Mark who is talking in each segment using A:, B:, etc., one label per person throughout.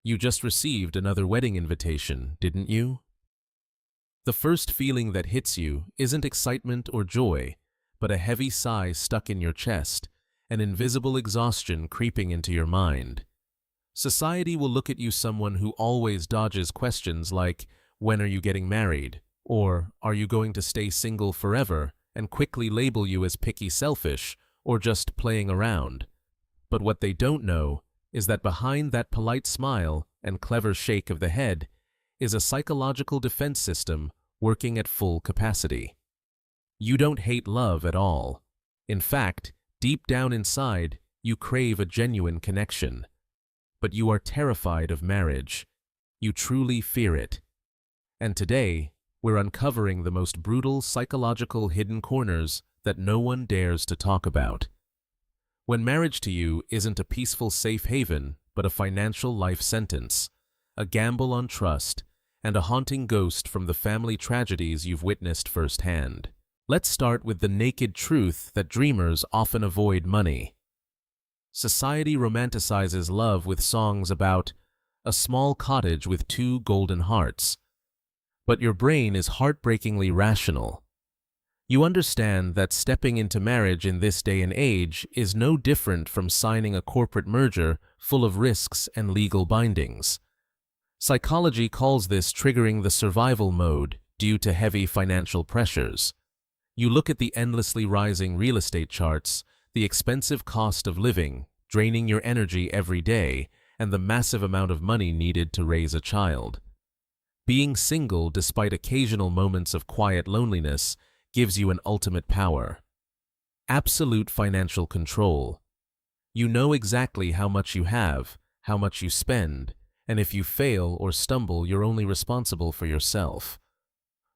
A: You just received another wedding invitation, didn't you? The first feeling that hits you isn't excitement or joy, but a heavy sigh stuck in your chest, an invisible exhaustion creeping into your mind. Society will look at you someone who always dodges questions like, when are you getting married? Or, are you going to stay single forever? And quickly label you as picky selfish or just playing around. But what they don't know is that behind that polite smile and clever shake of the head is a psychological defense system working at full capacity. You don't hate love at all. In fact, deep down inside, you crave a genuine connection. But you are terrified of marriage. You truly fear it. And today, we're uncovering the most brutal psychological hidden corners that no one dares to talk about. When marriage to you isn't a peaceful safe haven, but a financial life sentence, a gamble on trust, and a haunting ghost from the family tragedies you've witnessed firsthand. Let's start with the naked truth that dreamers often avoid money. Society romanticizes love with songs about a small cottage with 2 golden hearts. But your brain is heartbreakingly rational. You understand that stepping into marriage in this day and age is no different from signing a corporate merger full of risks and legal bindings. Psychology calls this triggering the survival mode due to heavy financial pressures. You look at the endlessly rising real estate charts, the expensive cost of living, draining your energy every day, and the massive amount of money needed to raise a child. Being single, despite occasional moments of quiet loneliness, gives you an ultimate power. Absolute financial control. You know exactly how much you have, how much you spend, and if you fail or stumble, you're only responsible for yourself.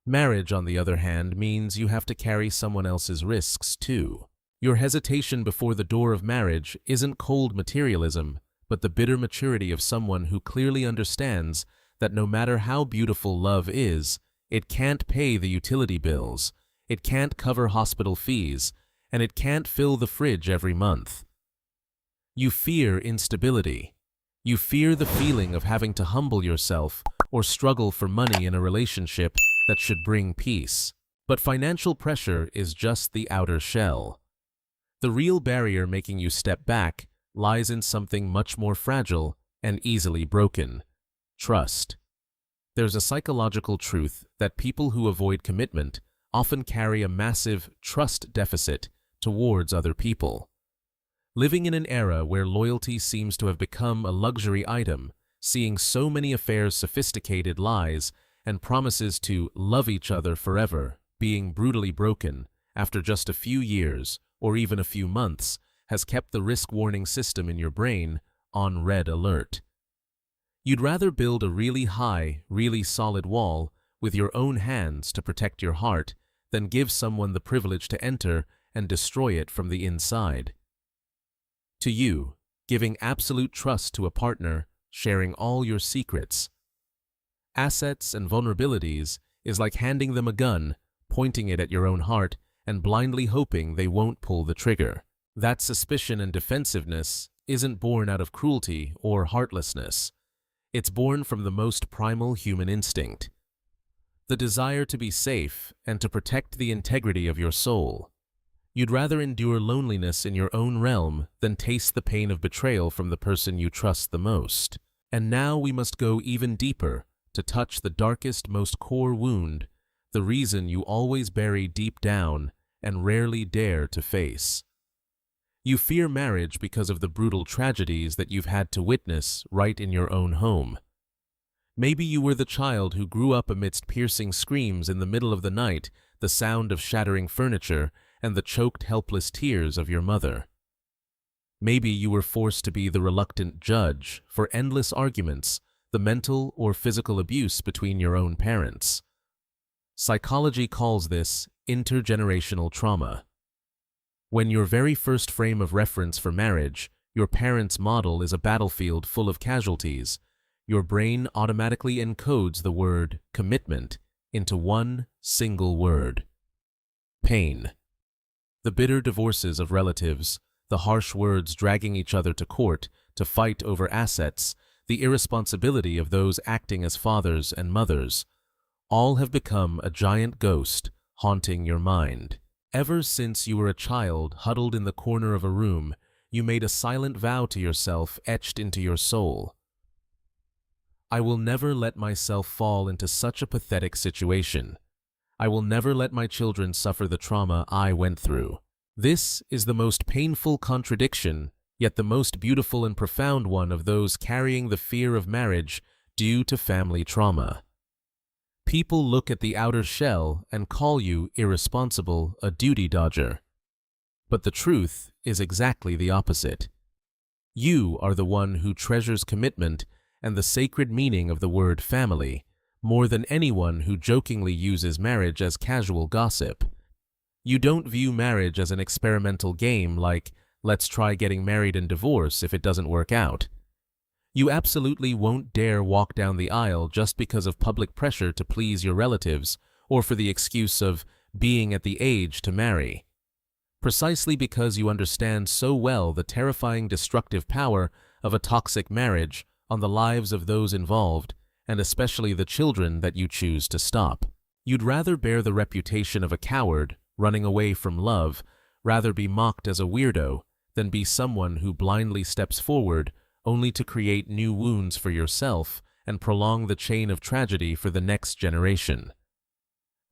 A: Marriage, on the other hand, means you have to carry someone else's risks too. Your hesitation before the door of marriage isn't cold materialism, but the bitter maturity of someone who clearly understands that no matter how beautiful love is, it can't pay the utility bills, it can't cover hospital fees, and it can't fill the fridge every month. You fear instability. You fear the feeling of having to humble yourself or struggle for money in a relationship that should bring peace. But financial pressure is just the outer shell. The real barrier making you step back lies in something much more fragile and easily broken: trust. There's a psychological truth that people who avoid commitment often carry a massive trust deficit towards other people. Living in an era where loyalty seems to have become a luxury item, seeing so many affairs sophisticated lies and promises to love each other forever being brutally broken after just a few years or even a few months has kept the risk warning system in your brain on red alert. You'd rather build a really high, really solid wall with your own hands to protect your heart than give someone the privilege to enter and destroy it from the inside. To you, giving absolute trust to a partner, sharing all your secrets, assets, and vulnerabilities is like handing them a gun, pointing it at your own heart, and blindly hoping they won't pull the trigger. That suspicion and defensiveness isn't born out of cruelty or heartlessness. It's born from the most primal human instinct: the desire to be safe and to protect the integrity of your soul. You'd rather endure loneliness in your own realm than taste the pain of betrayal from the person you trust the most. And now we must go even deeper to touch the darkest, most core wound, the reason you always bury deep down and rarely dare to face. You fear marriage because of the brutal tragedies that you've had to witness right in your own home. Maybe you were the child who grew up amidst piercing screams in the middle of the night, the sound of shattering furniture, and the choked, helpless tears of your mother. Maybe you were forced to be the reluctant judge for endless arguments, the mental or physical abuse between your own parents. Psychology calls this intergenerational trauma. When your very first frame of reference for marriage, your parents' model, is a battlefield full of casualties, your brain automatically encodes the word commitment into one single word: pain. The bitter divorces of relatives, the harsh words dragging each other to court to fight over assets, the irresponsibility of those acting as fathers and mothers, all have become a giant ghost haunting your mind. Ever since you were a child huddled in the corner of a room, you made a silent vow to yourself etched into your soul. I will never let myself fall into such a pathetic situation. I will never let my children suffer the trauma I went through. This is the most painful contradiction, yet the most beautiful and profound one of those carrying the fear of marriage due to family trauma. People look at the outer shell and call you irresponsible, a duty dodger. But the truth is exactly the opposite. You are the one who treasures commitment and the sacred meaning of the word family more than anyone who jokingly uses marriage as casual gossip. You don't view marriage as an experimental game like, let's try getting married and divorce if it doesn't work out. You absolutely won't dare walk down the aisle just because of public pressure to please your relatives or for the excuse of being at the age to marry. Precisely because you understand so well the terrifying destructive power of a toxic marriage on the lives of those involved, and especially the children that you choose to stop. You'd rather bear the reputation of a coward running away from love, rather be mocked as a weirdo, than be someone who blindly steps forward only to create new wounds for yourself and prolong the chain of tragedy for the next generation.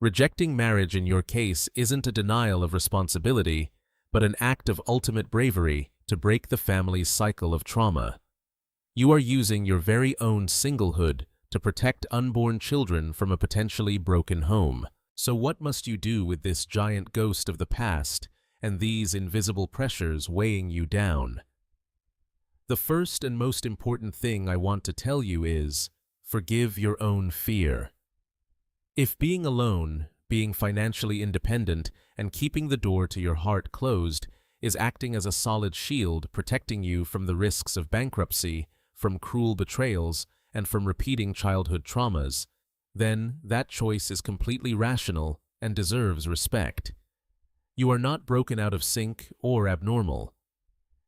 A: Rejecting marriage in your case isn't a denial of responsibility, but an act of ultimate bravery to break the family's cycle of trauma. You are using your very own singlehood to protect unborn children from a potentially broken home. So what must you do with this giant ghost of the past and these invisible pressures weighing you down? The first and most important thing I want to tell you is, forgive your own fear. If being alone, being financially independent, and keeping the door to your heart closed is acting as a solid shield protecting you from the risks of bankruptcy, from cruel betrayals, and from repeating childhood traumas, then that choice is completely rational and deserves respect. You are not broken out of sync or abnormal.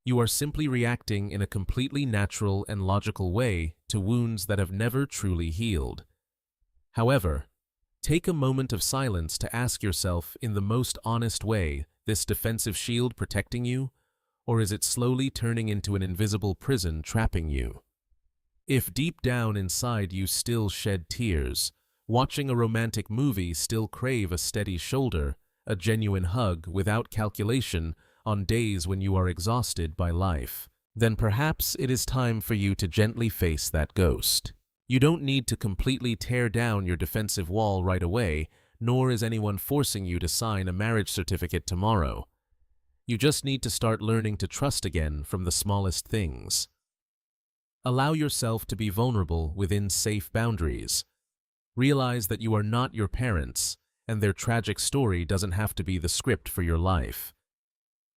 A: You are simply reacting in a completely natural and logical way to wounds that have never truly healed. However, take a moment of silence to ask yourself in the most honest way, this defensive shield protecting you, or is it slowly turning into an invisible prison trapping you? If deep down inside you still shed tears, watching a romantic movie still crave a steady shoulder, a genuine hug without calculation on days when you are exhausted by life, then perhaps it is time for you to gently face that ghost. You don't need to completely tear down your defensive wall right away, nor is anyone forcing you to sign a marriage certificate tomorrow. You just need to start learning to trust again from the smallest things. Allow yourself to be vulnerable within safe boundaries. Realize that you are not your parents, and their tragic story doesn't have to be the script for your life.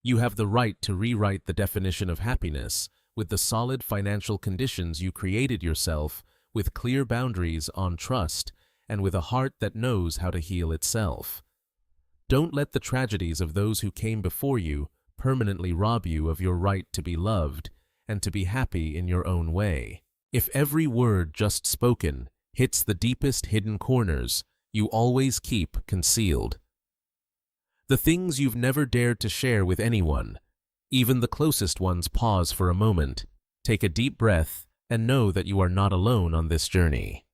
A: You have the right to rewrite the definition of happiness with the solid financial conditions you created yourself, with clear boundaries on trust, and with a heart that knows how to heal itself. Don't let the tragedies of those who came before you permanently rob you of your right to be loved and to be happy in your own way. If every word just spoken hits the deepest hidden corners you always keep concealed, the things you've never dared to share with anyone, even the closest ones, pause for a moment, take a deep breath, and know that you are not alone on this journey.